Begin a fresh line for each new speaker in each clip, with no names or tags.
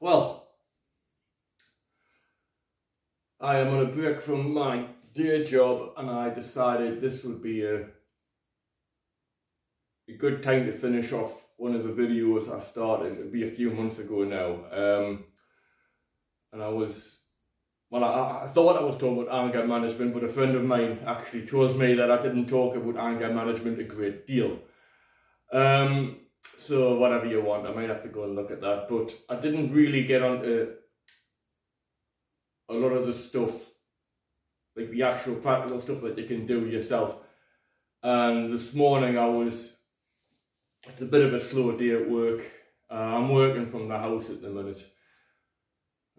Well, I am on a break from my day job and I decided this would be a good time to finish off one of the videos I started. It'd be a few months ago now. And I thought I was talking about anger management, but a friend of mine actually told me that I didn't talk about anger management a great deal. So whatever you want, I might have to go and look at that. But I didn't really get onto a lot of the stuff, like the actual practical stuff that you can do yourself. And this morning it's a bit of a slow day at work. I'm working from the house at the minute.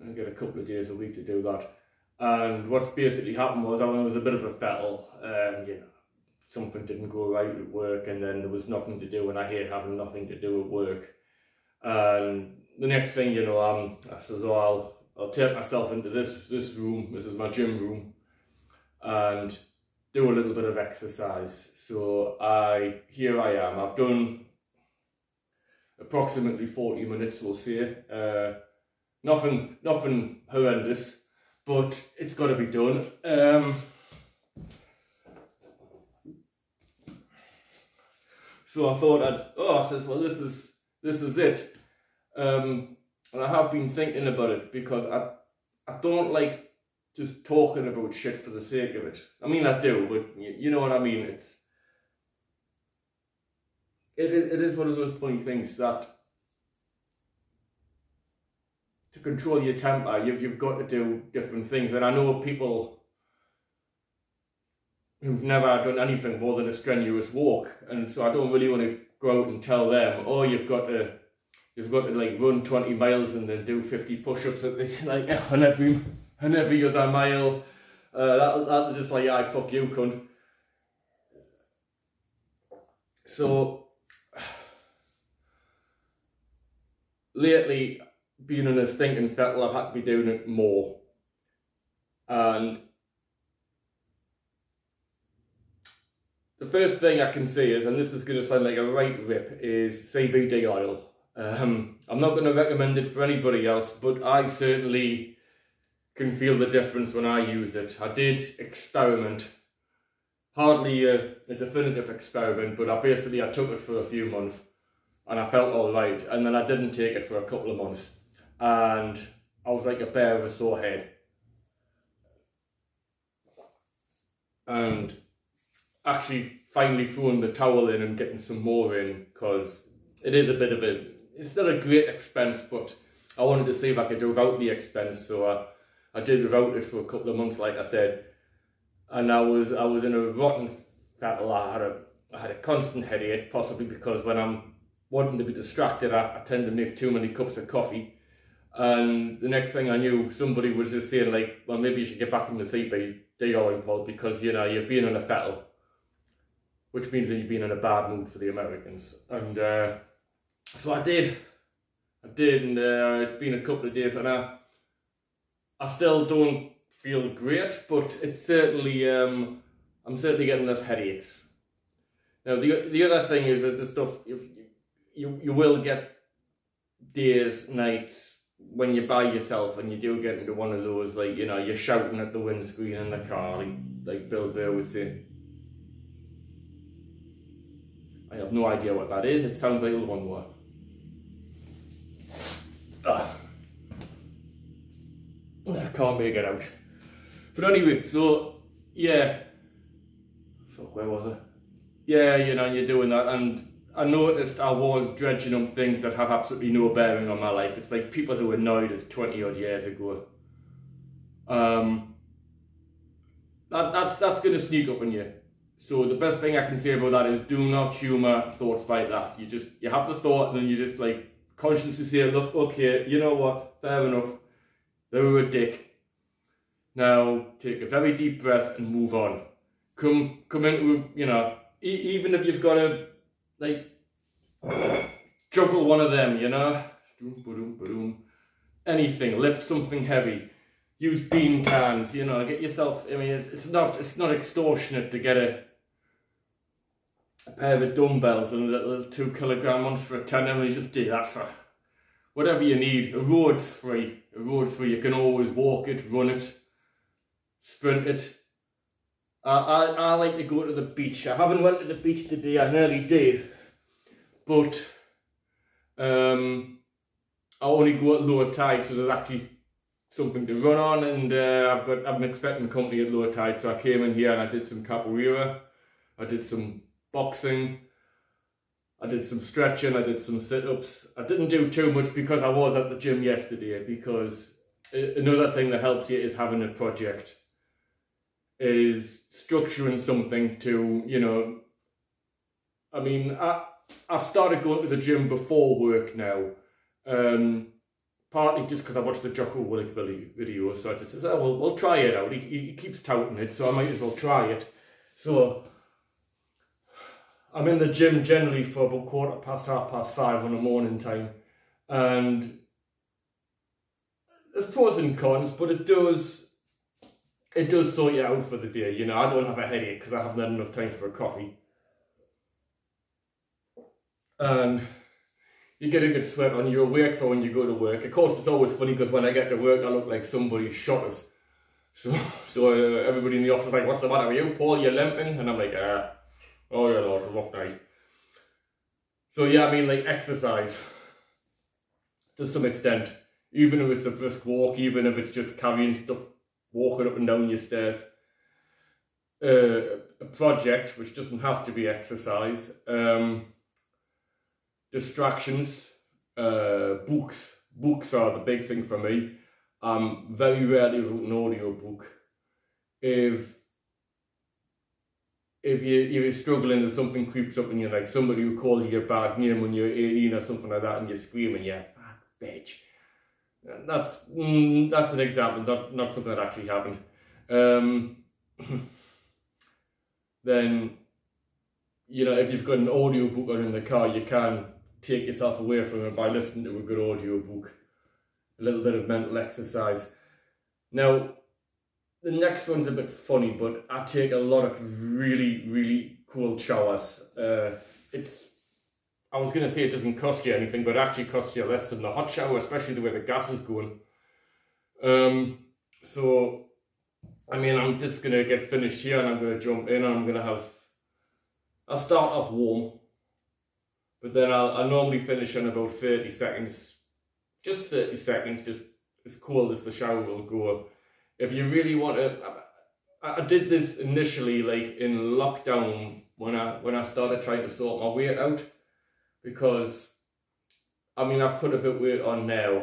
I get a couple of days a week to do that. And what's basically happened was I was a bit of a fettle. Something didn't go right at work, and then there was nothing to do, and I hate having nothing to do at work. And the next thing you know, I said, oh, I'll take myself into this room. This is my gym room, and do a little bit of exercise. So here I am. I've done approximately 40 minutes, we'll say. Nothing horrendous, but it's got to be done. So I thought I says, well, this is it. And I have been thinking about it because I don't like just talking about shit for the sake of it. I mean, I do, but you know what I mean. It is one of those funny things that to control your temper, you've got to do different things. And I know people who've never done anything more than a strenuous walk, and so I don't really want to go out and tell them, oh, you've got to like run 20 miles and then do 50 push-ups at this, like on every other mile. That'll just like, yeah, fuck you, cunt. So lately, being in a stinking fettle, I've had to be doing it more. And the first thing I can say is, and this is going to sound like a right rip, is CBD oil. I'm not going to recommend it for anybody else, but I certainly can feel the difference when I use it. I did experiment, hardly a definitive experiment, but I took it for a few months and I felt all right. And then I didn't take it for a couple of months and I was like a bear with a sore head. And actually finally throwing the towel in and getting some more in, because it is a bit of it's not a great expense, but I wanted to see if I could do without the expense, so I did without it for a couple of months, like I said. And I was in a rotten fettle. I had a constant headache, possibly because when I'm wanting to be distracted, I tend to make too many cups of coffee. And the next thing I knew, somebody was just saying like, well, maybe you should get back in the CBD oil, Paul, because you know you've been in a fettle, which means that you've been in a bad mood for the Americans. And so I did, and it's been a couple of days, and I still don't feel great, but it's certainly, I'm certainly getting less headaches. Now the other thing is the stuff, you will get days, nights, when you're by yourself and you do get into one of those, like, you know, you're shouting at the windscreen in the car, like Bill Burr would say. I have no idea what that is. It sounds like a lawnmower. I can't make it out. But anyway, so yeah. Fuck, where was I? Yeah, you know, you're doing that, and I noticed I was dredging on things that have absolutely no bearing on my life. It's like people who annoyed us 20 odd years ago. That's going to sneak up on you. So the best thing I can say about that is do not humour thoughts like that. You have the thought and then you just like consciously say, look, okay, you know what, fair enough, they were a dick. Now take a very deep breath and move on. Come into, you know, even if you've got to like juggle one of them, you know, anything, lift something heavy, use bean cans, you know, get yourself, I mean, it's not extortionate to get a pair of dumbbells and a little 2 kilogram ones for a tenner, and you just do that for whatever you need. A road's free. A road's free. You can always walk it, run it, sprint it. I like to go to the beach. I haven't went to the beach today. I nearly did, but I only go at lower tide, so there's actually something to run on, and I'm expecting company at lower tide, so I came in here and I did some capoeira, I did some boxing, I did some stretching, I did some sit-ups. I didn't do too much because I was at the gym yesterday, because another thing that helps you is having a project, is structuring something to, you know, I mean, I've started going to the gym before work now, partly just because I watched the Jocko Willink video, so I just said, oh, we'll try it out. He keeps touting it, so I might as well try it. So I'm in the gym generally for about 5:15 on the morning time, and there's pros and cons, but it does sort you out for the day. You know, I don't have a headache because I haven't had enough time for a coffee. And you get a good sweat on, you're awake for when you go to work. Of course, it's always funny because when I get to work, I look like somebody shot us. So everybody in the office is like, what's the matter with you, Paul? You're limping? And I'm like, oh yeah, Lord, it's a rough night. So yeah, I mean, like, exercise to some extent, even if it's a brisk walk, even if it's just carrying stuff, walking up and down your stairs. A project, which doesn't have to be exercise. Distractions, books. Books are the big thing for me. I'm very rarely wrote an audio book. If you're struggling, if something creeps up in you, like somebody who called you a bad name when you're 18 or something like that, and you're screaming, yeah, fuck, bitch. That's an example, not something that actually happened. Then, you know, if you've got an audio book on in the car, you can take yourself away from it by listening to a good audio book. A little bit of mental exercise. Now, the next one's a bit funny, but I take a lot of really, really cold showers. I was going to say it doesn't cost you anything, but it actually costs you less than the hot shower, especially the way the gas is going. So, I mean, I'm just going to get finished here and I'm going to jump in and I'm going to I'll start off warm, but then I'll normally finish in about 30 seconds, just 30 seconds, just as cold as the shower will go. If you really want to, I did this initially like in lockdown when I started trying to sort my weight out, because I mean, I've put a bit of weight on now.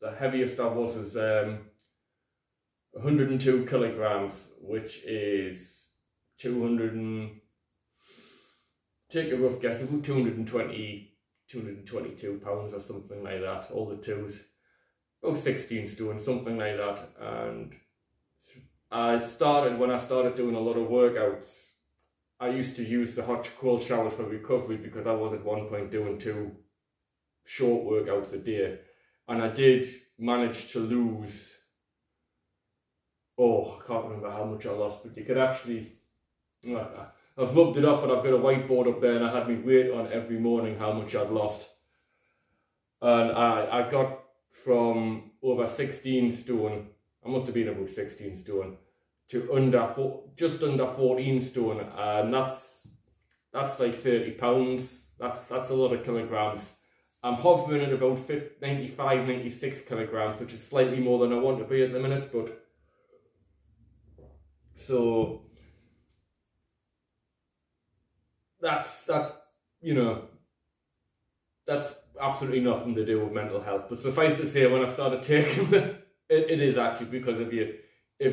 The heaviest I was 102 kilograms, which is 200 take a rough guess, about 222 pounds or something like that, all the twos. About 16 stone, something like that. And when I started doing a lot of workouts, I used to use the hot cold showers for recovery, because I was at one point doing 2 short workouts a day. And I did manage to lose, I can't remember how much I lost, but you could actually, I've rubbed it off, but I've got a whiteboard up there and I had my weight on every morning, how much I'd lost. And I got from over 16 stone, I must have been about 16 stone, to just under 14 stone, and that's like 30 pounds, that's a lot of kilograms. I'm hovering at about 95, 96 kilograms, which is slightly more than I want to be at the minute, but so that's you know, that's absolutely nothing to do with mental health. But suffice to say, when I started taking it is actually because if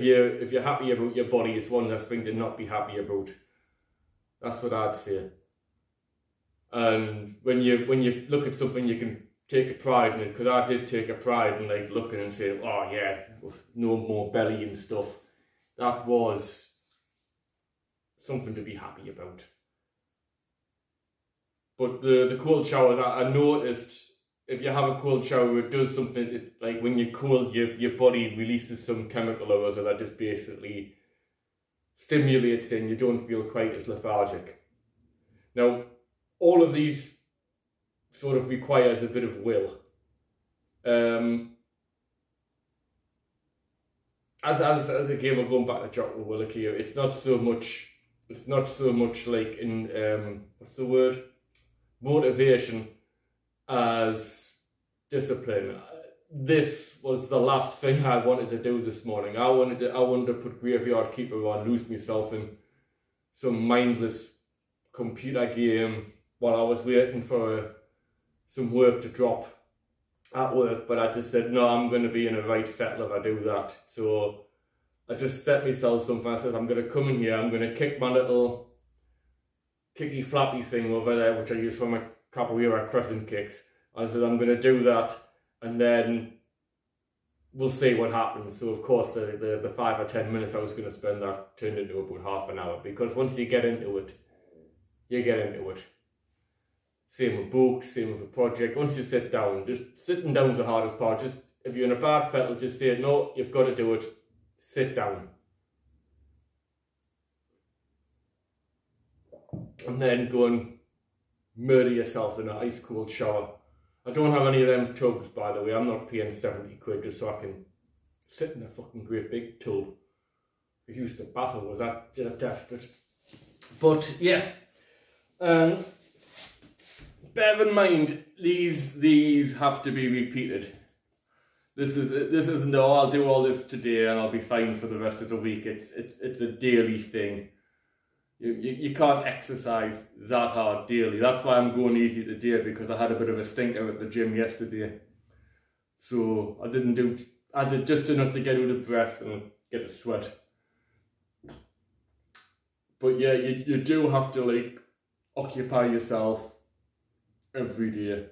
you're happy about your body, it's one less thing to not be happy about. That's what I'd say. And when you look at something, you can take a pride in it, because I did take a pride in like looking and saying, oh yeah, no more belly and stuff. That was something to be happy about. But the cold showers, I noticed if you have a cold shower, it does something, like when you're cold, your body releases some chemical or other that just basically stimulates and you don't feel quite as lethargic. Now, all of these sort of requires a bit of will. As again, we're going back to Jocko Willink here, it's not so much like in what's the word, motivation as discipline. This was the last thing I wanted to do this morning. I wanted to put Graveyard Keeper on, lose myself in some mindless computer game while I was waiting for some work to drop at work, but I just said, no, I'm going to be in a right fettle if I do that. So I just set myself something. I said, I'm going to come in here, I'm going to kick my little kicky flappy thing over there, which I use for my capoeira crescent kicks. I said, I'm going to do that, and then we'll see what happens. So of course the 5 or 10 minutes I was going to spend that turned into about half an hour, because once you get into it, you get into it. Same with books, same with a project. Once you sit down, just sitting down is the hardest part. Just if you're in a bad fettle, just say, no, you've got to do it. Sit down. And then go and murder yourself in an ice cold shower. I don't have any of them tubs, by the way. I'm not paying 70 quid just so I can sit in a fucking great big tub. I used to bath, was that desperate? But yeah, and bear in mind, these have to be repeated. This isn't, oh, I'll do all this today and I'll be fine for the rest of the week. It's a daily thing. You can't exercise that hard daily. That's why I'm going easy today, because I had a bit of a stinker at the gym yesterday. So I did just enough to get out of breath and get a sweat. But yeah, you do have to like occupy yourself every day.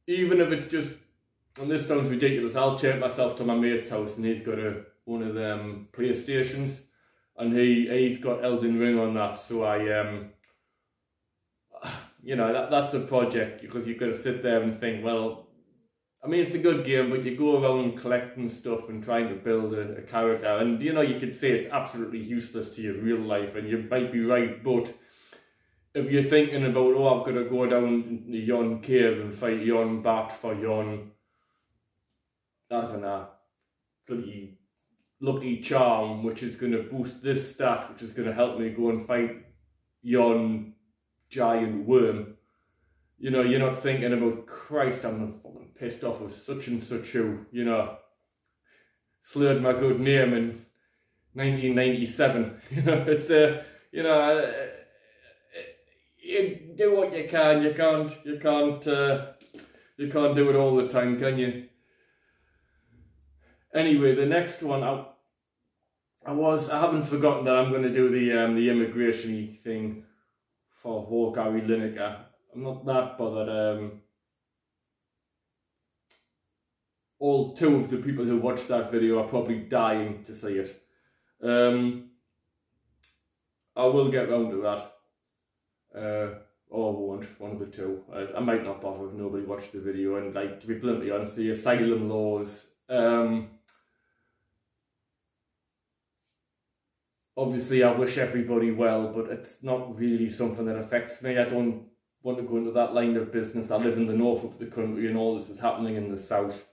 Even if it's just, and this sounds ridiculous, I'll take myself to my mate's house and he's got one of them PlayStations, and he's got Elden Ring on that, so I you know, that's a project, because you've got to sit there and think, well, I mean, it's a good game, but you go around collecting stuff and trying to build a character, and you know, you could say it's absolutely useless to your real life, and you might be right, but if you're thinking about, oh, I've got to go down the yon cave and fight yon bat for yon, I don't know, bloody lucky charm, which is going to boost this stat, which is going to help me go and fight yon giant worm. You know, you're not thinking about, Christ, I'm fucking pissed off with such and such who, you know, slurred my good name in 1997. You know, it's you know, you do what you can. You can't do it all the time, can you? Anyway, the next one, I haven't forgotten that I'm going to do the immigration thing for Gary Lineker. I'm not that bothered. All 2 of the people who watched that video are probably dying to see it. I will get round to that. Or I won't, one of the 2. I might not bother if nobody watched the video, and like, to be bluntly honest, the asylum laws, obviously I wish everybody well, but it's not really something that affects me. I don't want to go into that line of business. I live in the north of the country and all this is happening in the south.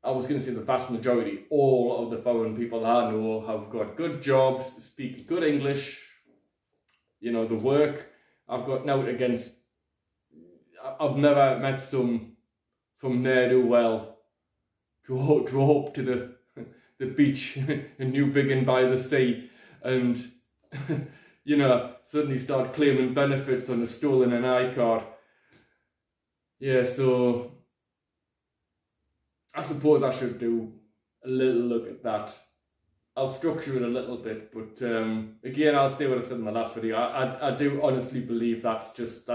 I was going to say the vast majority, all of the foreign people I know have got good jobs, speak good English, you know, the work. I've got nothing against, I've never met some from ne'er-do-well drove up to the beach in Newbiggin by the sea and, you know, suddenly start claiming benefits on a stolen NI card. Yeah, so I suppose I should do a little look at that. I'll structure it a little bit, but again, I'll say what I said in the last video. I do honestly believe that's just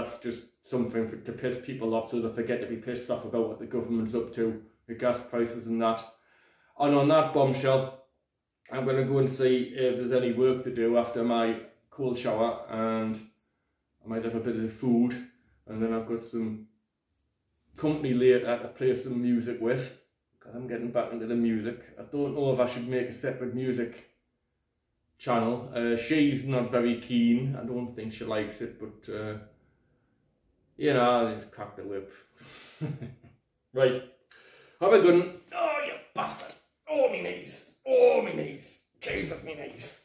something to piss people off, so that they get to be pissed off about what the government's up to, the gas prices and that. And on that bombshell, I'm going to go and see if there's any work to do after my cold shower, and I might have a bit of food, and then I've got some company later to play some music with, because I'm getting back into the music. I don't know if I should make a separate music channel. She's not very keen. I don't think she likes it, but you know, I'll just crack the whip. Right. Have a good one. Oh, you bastard. Oh, me knees. Oh, me knees. Jesus, me knees.